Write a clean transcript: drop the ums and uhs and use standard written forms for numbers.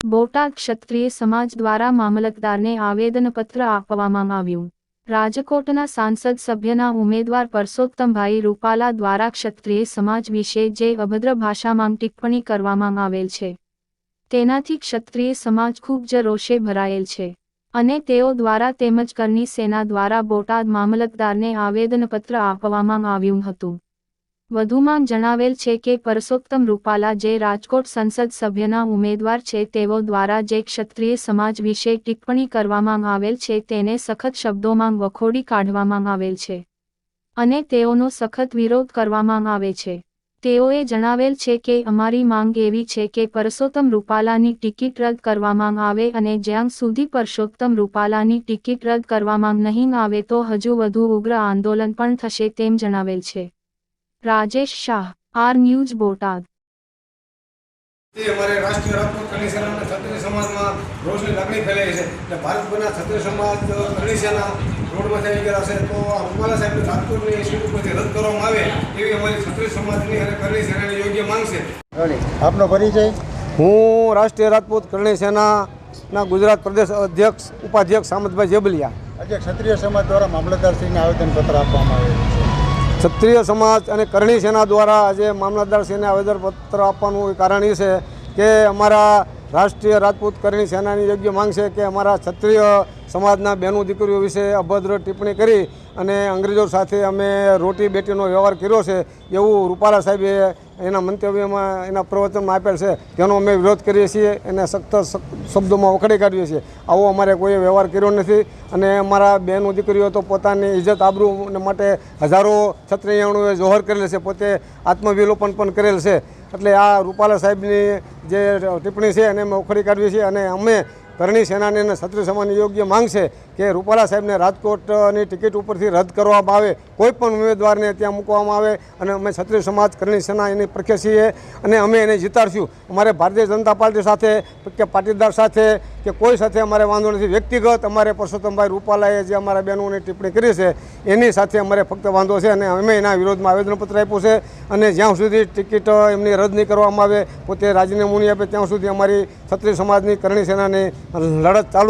બોટાદ ક્ષત્રિય સમાજ દ્વારા મામલતદારને આવેદનપત્ર આપવામાં આવ્યું। રાજકોટના સાંસદ સભ્યના ઉમેદવાર પરસોત્તમભાઈ રૂપાલા દ્વારા ક્ષત્રિય સમાજ વિશે જે અભદ્ર ભાષામાં ટિપ્પણી કરવામાં આવેલ છે તેનાથી ક્ષત્રિય સમાજ ખૂબ જ રોષે ભરાયેલ છે અને તેઓ દ્વારા તેમજ કરની સેના દ્વારા બોટાદ મામલતદારને આવેદનપત્ર આપવામાં આવ્યું હતું। વધુમાં જણાવેલ છે કે પરસોત્તમ રૂપાલા જે રાજકોટ સંસદ સભ્યના ઉમેદવાર છે તેઓ દ્વારા જે ક્ષત્રિય સમાજ વિશે ટિપ્પણી કરવામાં આવેલ છે તેને સખત શબ્દોમાં વખોડી કાઢવામાં આવેલ છે અને તેઓનો સખત વિરોધ કરવામાં આવે છે। તેઓએ જણાવેલ છે કે અમારી માંગ એવી છે કે પરસોત્તમ રૂપાલાની ટિકિટ રદ કરવામાં આવે અને જ્યાં સુધી પરસોત્તમ રૂપાલાની ટિકિટ રદ કરવામાં નહીં આવે તો હજુ વધુ ઉગ્ર આંદોલન પણ થશે તેમ જણાવેલ છે। Rajesh Shah, R news Botad. हमारे राष्ट्रीय राजपूत करणी सेना में क्षत्रिय समाज में रोज की लगनी फैलाई है। भारत भर क्षत्रिय समाज करणी सेना रोड में थी गया है तो रूपाला साहब ने राजकोट की सीट पर रद्द करवामां एवी अमारी क्षत्रिय समाज की करणी सेना की योग्य मांग है। आपनो परिचय? हूँ राष्ट्रीय राजपूत करणी सेना गुजरात प्रदेश अध्यक्ष उपाध्यक्ष सामंतभाई जेबलिया। आज क्षत्रिय समाज द्वारा मामलतदारश्री ने आवेदनपत्र आपवामां आवेल छे। क्षत्रिय समाज और करणी सेना द्वारा आज मामलतदारश्री ने आवेदनपत्र आपवानुं कारण ए है कि अमरा राष्ट्रीय राजपूत करणी सेना की योग्य मांग है कि अमरा क्षत्रिय समाजना बहनों दीकरीओ विषे अभद्र टिप्पणी करी अने अंग्रेजों साथे अमे रोटी बेटीनो व्यवहार कर्यो छे एवं रूपाला साहेबे एना मंतव्यमां एना प्रवचनमां आपेल छे तेनो अमे विरोध करीए छीए एने सख्त शब्दोमां वखोड़ी काढीए छीए। आवो अमारे कोई व्यवहार कर्यो नथी अने अमारा बहनों दीकरीओ तो पोतानी इज्जत आबरू माटे हजारों क्षत्रियोए जोहर करेल छे, पोते आत्मविलोपन पण करेल छे। एटले आ रूपाला साहेबनी जे टिप्पणी छे एने अमे वखोड़ी काढीए छीए अने अमे करणी सेना ने क्षत्रिय समाज योग्य मांग है कि रूपाला साहेब ने राजकोट की टिकिट उपरथी रद्द करवामां आवे, कोईपण उम्मीदवार ने त्यां मूकवामां आवे अने अमे क्षत्रिय समाज करणी सेना एनी प्रख्य छीए अने अमे एने जीताडशुं। अमारे भारतीय जनता पार्टी साथे के पाटीदार साथे के कोई साथे अमारे वांधो नथी। व्यक्तिगत अमारे परसोत्तमभाई रूपालाए जे अमारा बहनोनी टिप्पणी करी छे एनी साथे अमारे फक्त वांधो छे अने अमे एना विरोधमां आवेदनपत्र आप्युं छे अने ज्यां सुधी टिकिट एमनी रद्द नहीं करवामां आवे पोते राजीनामुं नहीं आपे त्यां सुधी अमारी क्षत्रिय समाजनी करणी सेनानी लड़त चालू।